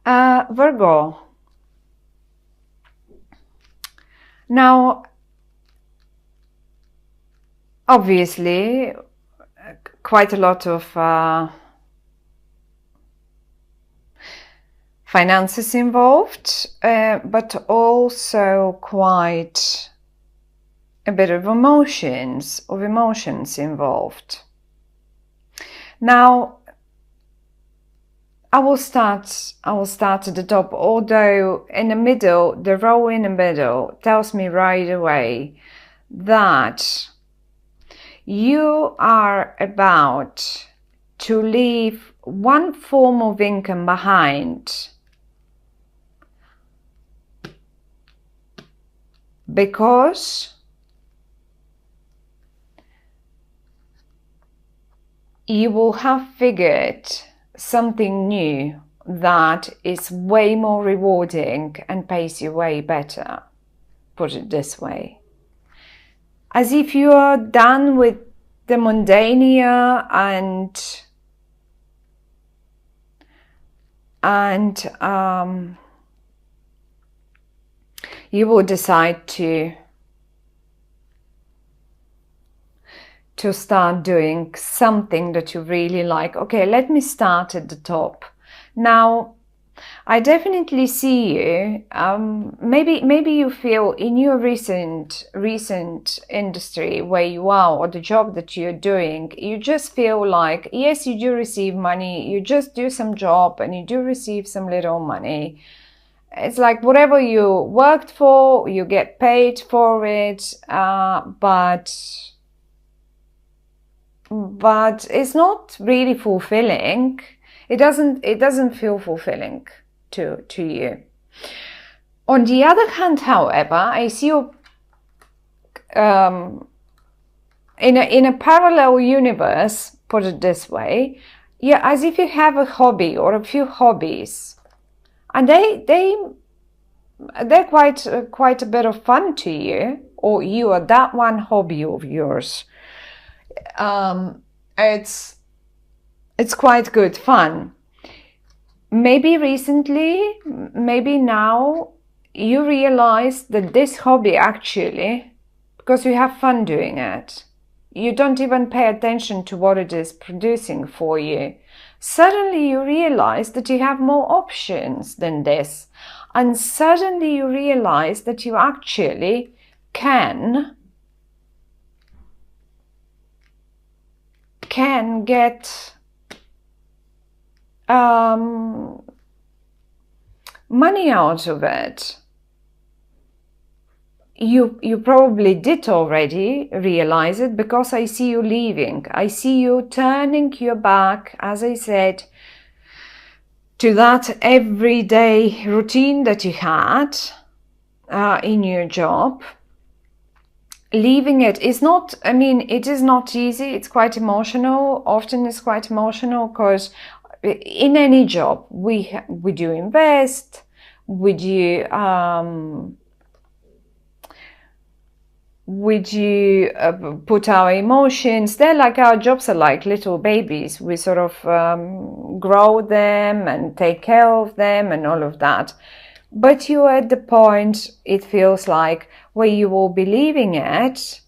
Virgo. Now, obviously, quite a lot of finances involved, but also quite a bit of emotions involved. Now, I will start at the top, although in the middle, the row in the middle tells me right away that you are about to leave one form of income behind because you will have figured something new that is way more rewarding and pays you way better. Put it this way. As if you are done with the mundania and you will decide to start doing something that you really like. Okay, let me start at the top. Now, I definitely see you. Maybe you feel in your recent industry where you are, or the job that you're doing, you just feel like, yes, you do receive money. You just do some job and you do receive some little money. It's like whatever you worked for, you get paid for it, but it's not really fulfilling. It doesn't feel fulfilling to you. On the other hand, however, I see you in a parallel universe, put it this way, yeah, as if you have a hobby or a few hobbies, and they're quite a bit of fun to you, or you are that one hobby of yours. It's quite good fun. Maybe recently, maybe now, you realize that this hobby actually, because you have fun doing it, you don't even pay attention to what it is producing for you. Suddenly you realize that you have more options than this. And suddenly you realize that you actually can get money out of it. You probably did already realize it, because I see you leaving. I see you turning your back, as I said, to that everyday routine that you had in your job. Leaving it is not, I mean, it is not easy. It's quite emotional. Often it's quite emotional, because in any job we do invest, we do put our emotions. They're like, our jobs are like little babies. We sort of grow them and take care of them and all of that. But you're at the point, it feels like, where you will be leaving it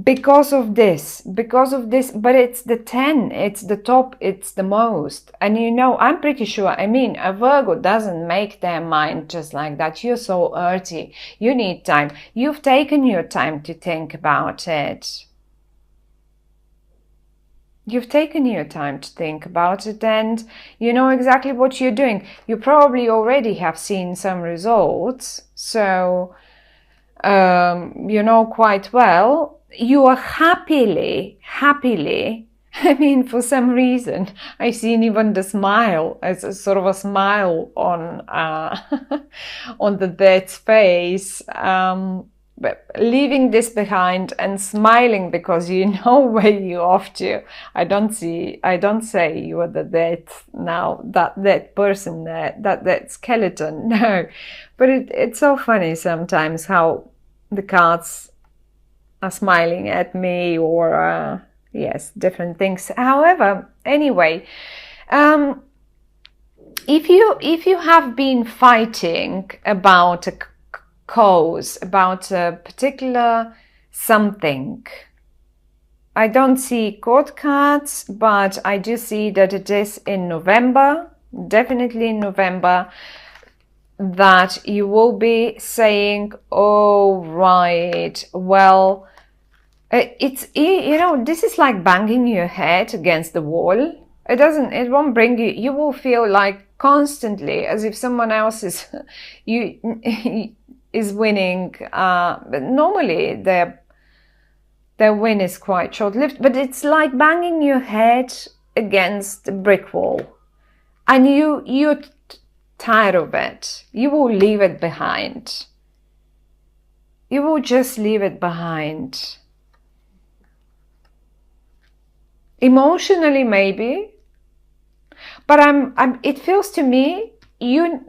because of this, but it's the 10, it's the top, it's the most. And you know, I'm pretty sure, I mean, a Virgo doesn't make their mind just like that. You're so earthy. You need time. You've taken your time to think about it. You've taken your time to think about it, and you know exactly what you're doing. You probably already have seen some results, so you know quite well. You are happily, I mean, for some reason, I've seen even the smile, as a sort of a smile on on the dead's face. But leaving this behind and smiling because you know where you're off to. I don't say you are the dead now, that dead person there, that dead skeleton. No, but it's so funny sometimes how the cards are smiling at me, or yes, different things. However, anyway, if you have been fighting about a cause, about a particular something, I don't see court cards, but I do see that it is in November, definitely in November, that you will be saying, oh, right, well, it's, you know, this is like banging your head against the wall. It won't bring you, you will feel like constantly as if someone else is, is winning, but normally their win is quite short-lived, but it's like banging your head against a brick wall, and you're tired of it. You will leave it behind. You will just leave it behind. Emotionally, maybe, but it feels to me you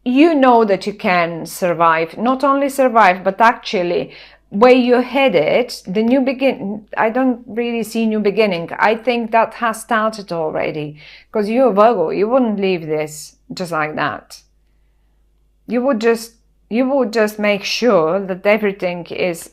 know that you can survive. Not only survive, but actually, where you're headed, the new begin. I don't really see new beginning. I think that has started already, because you're Virgo. You wouldn't leave this just like that. You would just make sure that everything is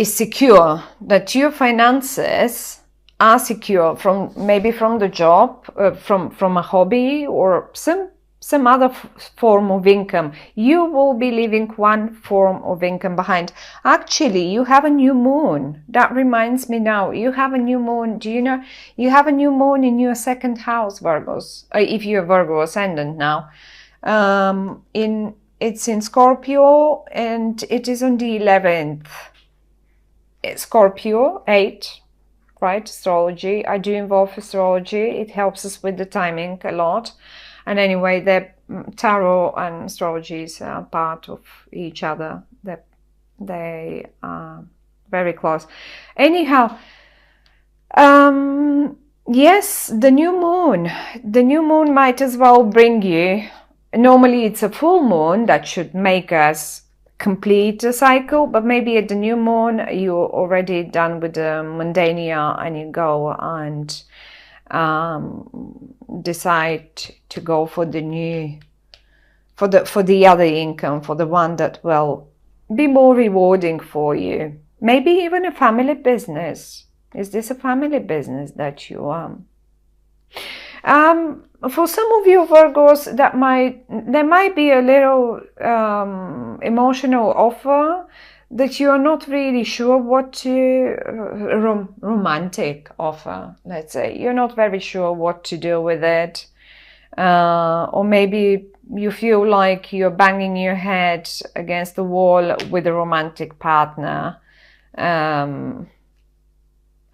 secure, that your finances are secure from the job, from a hobby, or some other form of income. You will be leaving one form of income behind. Actually, you have a new moon. That reminds me now. You have a new moon. Do you know? You have a new moon in your second house, Virgos. If you're Virgo ascendant now. It's in Scorpio, and it is on the 11th. Scorpio 8, right? Astrology. I do involve astrology. It helps us with the timing a lot. And anyway, the tarot and astrology is part of each other. They are very close. Anyhow, yes, the new moon. The new moon might as well bring you. Normally, it's a full moon that should make us complete a cycle, but maybe at the new moon you're already done with the mundania, and you go and decide to go for the new, for the other income, for the one that will be more rewarding for you. Maybe even a family business. Is this a family business that you for some of you Virgos, there might be a little emotional offer that you're not really sure what to, romantic offer, let's say. You're not very sure what to do with it. Or maybe you feel like you're banging your head against the wall with a romantic partner. I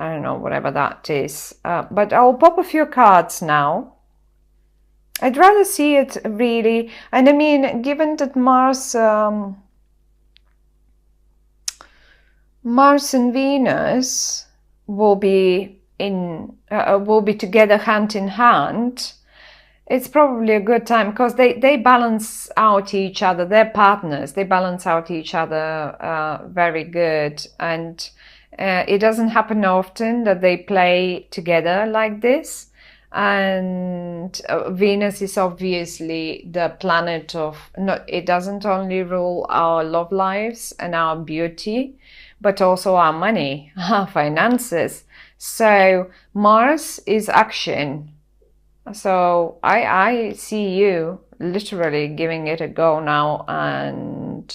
don't know, whatever that is. But I'll pop a few cards now. I'd rather see it really, and I mean, given that Mars and Venus will be together hand in hand, it's probably a good time, because they balance out each other. They're partners. They balance out each other very good, and it doesn't happen often that they play together like this. And Venus is obviously the planet of, it doesn't only rule our love lives and our beauty, but also our money, our finances. So Mars is action. So I see you literally giving it a go now and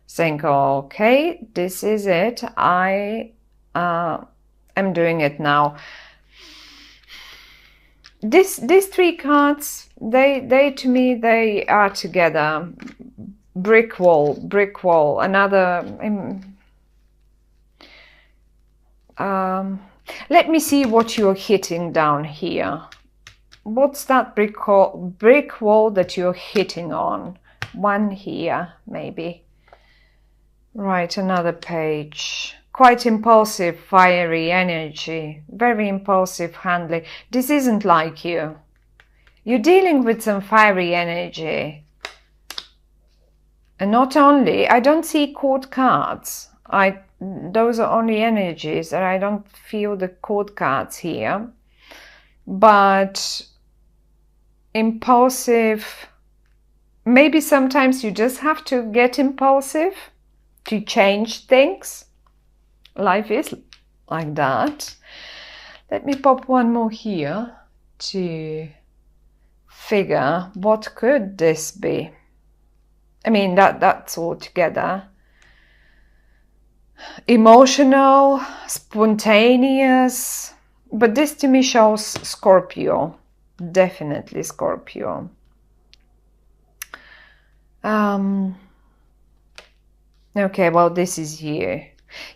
saying, okay, this is it. I am doing it now. These three cards, they to me, they are together. Brick wall, another. Let me see what you're hitting down here. What's that brick wall that you're hitting on? One here, maybe. Right, another page. Quite impulsive, fiery energy. Very impulsive handling. This isn't like you. You're dealing with some fiery energy. And not only, I don't see court cards. I those are only energies, and I don't feel the court cards here. But impulsive, maybe sometimes you just have to get impulsive to change things. Life is like that. Let me pop one more here to figure what could this be. I mean, that's all together. Emotional, spontaneous, but this to me shows Scorpio. Definitely Scorpio. Okay, well, this is you.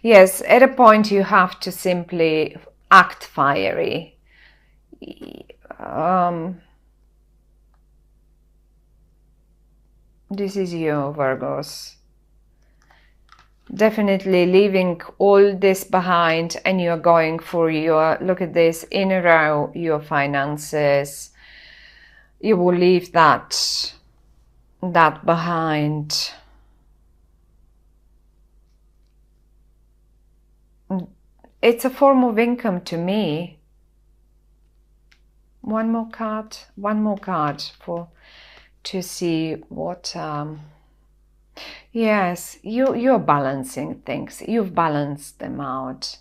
Yes, at a point you have to simply act fiery. This is you, Virgos. Definitely leaving all this behind, and you're going for your, look at this, in a row, your finances. You will leave that behind. It's a form of income to me. One more card to see what. Yes, you're balancing things. You've balanced them out.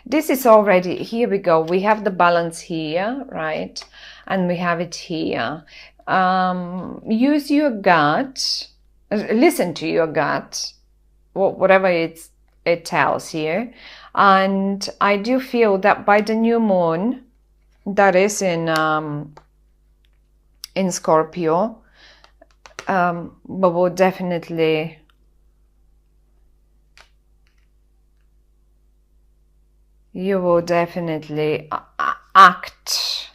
This is already, here we go. We have the balance here, right? And we have it here. Use your gut. Listen to your gut, whatever it tells you. And I do feel that by the new moon, that is in Scorpio, but will definitely you will definitely act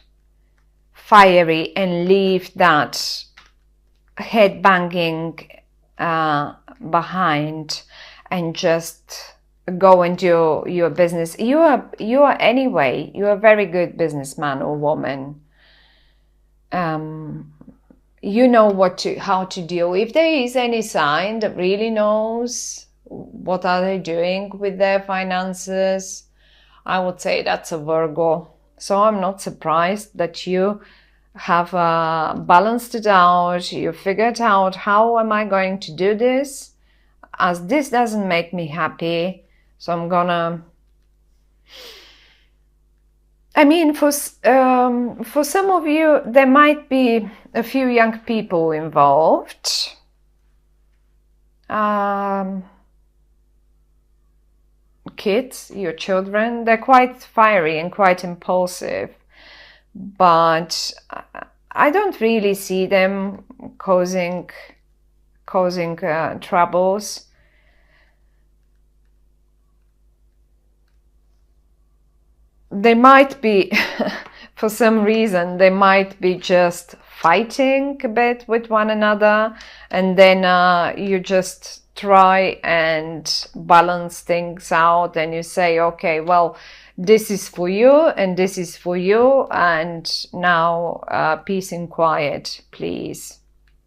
fiery and leave that head banging behind and just go and do your business. You are anyway, you're a very good businessman or woman. You know how to deal. If there is any sign that really knows what are they doing with their finances, I would say that's a Virgo. So I'm not surprised that you have balanced it out. You figured out, how am I going to do this, as this doesn't make me happy. So I'm gonna, I mean, for some of you, there might be a few young people involved. Kids, your children, they're quite fiery and quite impulsive, but I don't really see them causing troubles. They might be, for some reason, they might be just fighting a bit with one another, and then you just try and balance things out, and you say, okay, well, this is for you and this is for you, and now peace and quiet, please.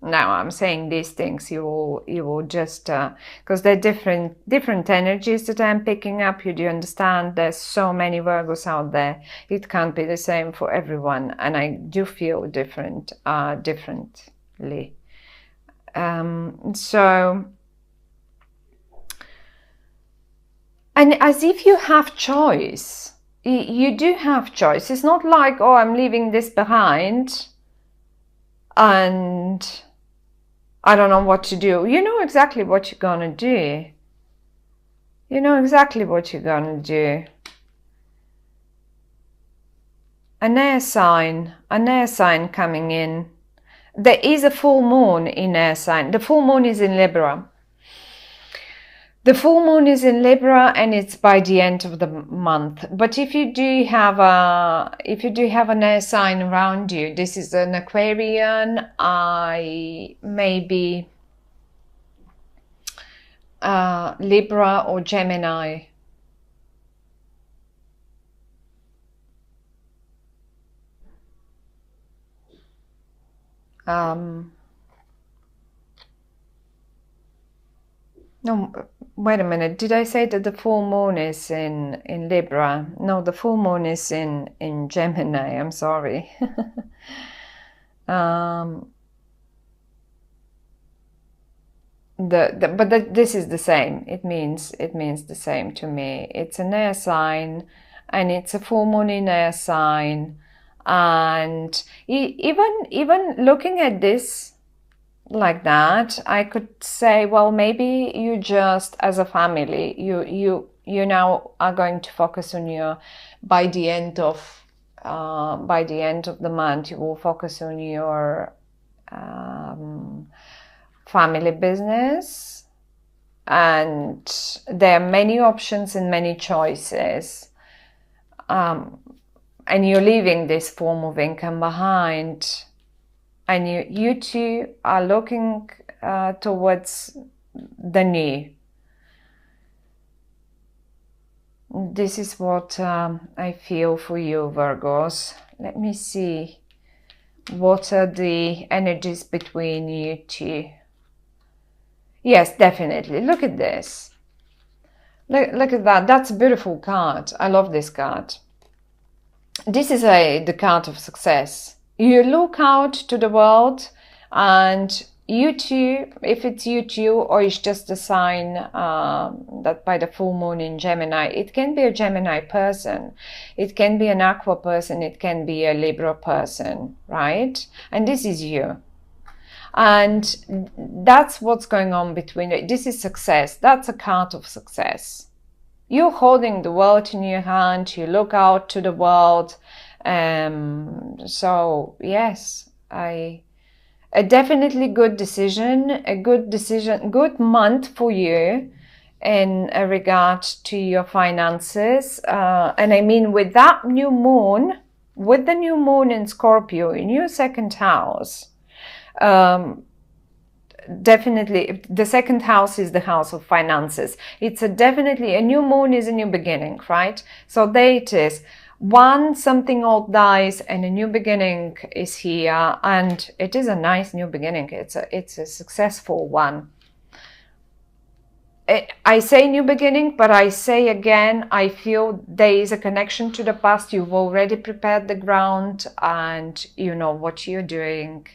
Now I'm saying these things, you will just because they're different energies that I'm picking up. You do understand? There's so many Virgos out there. It can't be the same for everyone, and I do feel differently. So, and as if you have choice, you do have choice. It's not like, oh, I'm leaving this behind and I don't know what to do. You know exactly what you're gonna do. You know exactly what you're gonna do. An air sign coming in. There is a full moon in air sign. The full moon is in Libra. The full moon is in Libra, and it's by the end of the month. But if you do have an air sign around you, this is an Aquarian, maybe Libra or Gemini. No, Wait a minute, did I say that the full moon is in Libra? No, the full moon is in Gemini. I'm sorry. um, this is the same. It means the same to me. It's an air sign, and it's a full moon in air sign, and even looking at this like that, I could say, well, maybe you just, as a family, you now are going to focus on your, by the end of the month, you will focus on your family business, and there are many options and many choices, and you're leaving this form of income behind, and you two are looking towards the new. This is what I feel for you, Virgos. Let me see, what are the energies between you two? Yes, definitely. Look at this. Look at that. That's a beautiful card. I love this card. This is the card of success. You look out to the world, and you two, if it's you two, or it's just a sign that by the full moon in Gemini, it can be a Gemini person, it can be an Aqua person, it can be a Libra person, right? And this is you. And that's what's going on between. This is success. That's a card of success. You're holding the world in your hand. You look out to the world. So yes, a definitely good decision. Good month for you in regard to your finances. And I mean, with that new moon, with the new moon in Scorpio in your second house. Definitely the second house is the house of finances. It's definitely a new moon is a new beginning, right? So there it is. Something old dies and a new beginning is here, and it is a nice new beginning. It's a successful one. I say new beginning, but I say again, I feel there is a connection to the past. You've already prepared the ground, and you know what you're doing.